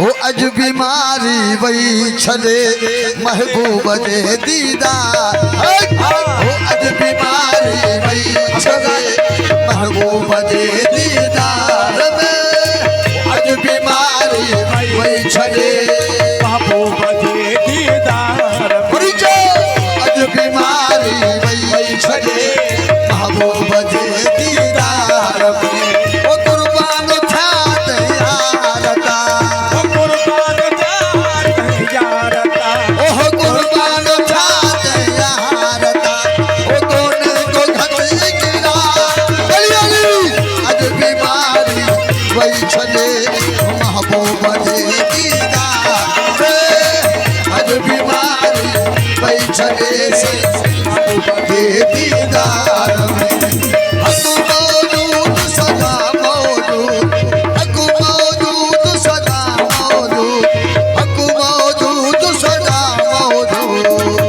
हो अज बीमारी वही छले महबूब जे दीदार हो अज बीमारी वही छले महबूब जे दीदार अज बीमारी वही छले महबूब जे दीदार अज बीमारी वही छले महबूब जे दीदार ओ कुर्बान था यारता कुर्बान यारता ओह कुर्बान था यारता ओ कोने को घट गिरा अज बीमारी वही छले महबूब जे दीदार अज बीमारी वही छले महबूब जे दीदार सदा मौजूद हक मौजूद सदा मौजूद हक मौजूद सदा मौजूद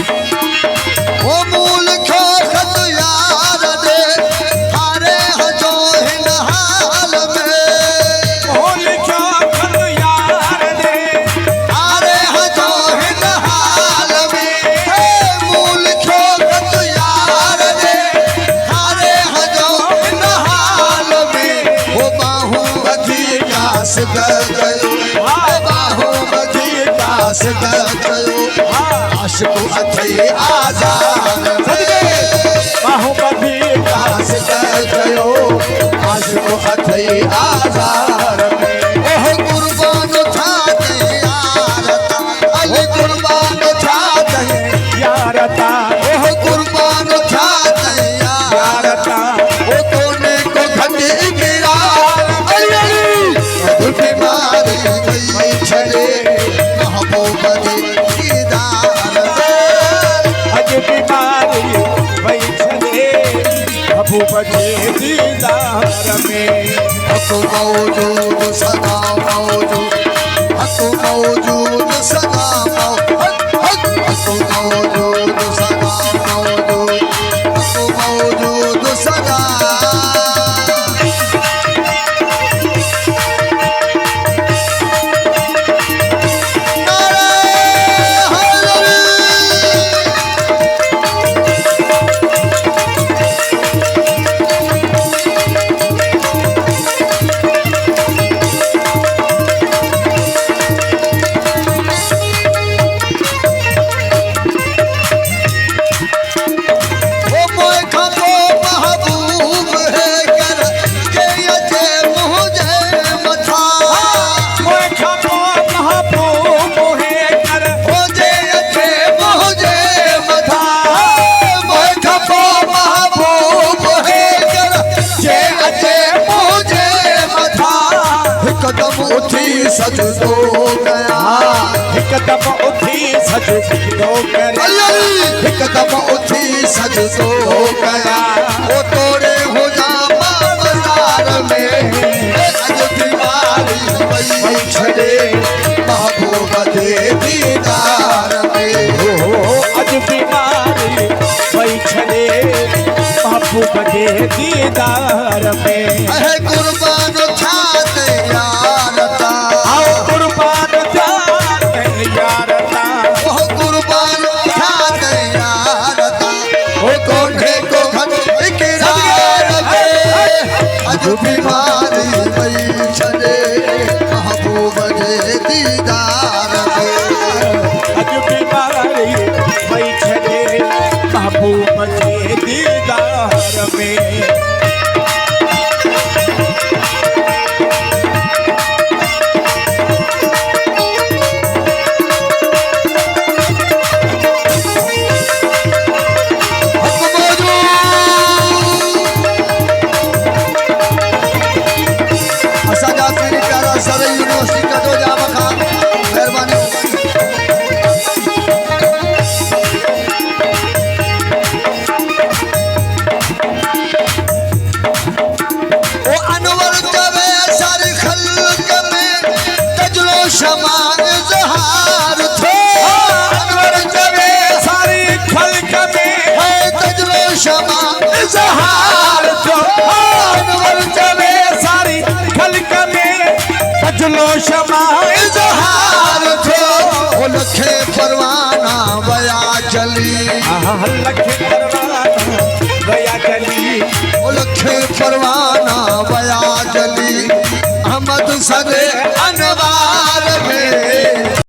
ओ मूल खो खत यार दे थारे हजो हिन हाल में होल क्या खत यार दे थारे हजो हिन हाल में मूल खो खत यार दे थारे हजो हिन हाल में हो बाहू बधी कास गयो बाहू बधी कास गयो आशिक अथई आजाद बाहुबली कास गयो आशिक अथई आजाद ओह कुर्बान था यारता अली कुर्बान था यारता ओह कुर्बान था यारता ओ कोने को घट गिरा अली बीमारी वही छले महबूब जे दीदार अज बीमारी वही छले महबूब जे दीदार में हक मौजूद सदा मौजूद हक मौजूद सदा मौजूद हक मौजूद सदा मौजूद हक मौजूद सदा सजदो गया हिकदम उठी सजदो करे एकदम उठी सजदो गया ओ तोरे हो जा बाजार में अज बीमारी वही छले महबूब जे दीदार में अज बीमारी वही छले महबूब जे दीदार में है कुर्बान था यारता आओ कुर्बान यारता ओह कुर्बान था यारता ओ कोने को घट गिरा अज बीमारी वही छले महबूब जे दीदार में अज बीमारी वही छले महबूब जे दीदार में क्षमा इजहार थो अनवर जवे सारी खल्क में है तजलो क्षमा इजहार जो अनवर जवे सारी खल्क में तजलो क्षमा इजहार थो ओ लखे परवाना वया चली लखे परवाना गया चली ओ लखे परवाना वया चली अहमद सदे अनवार में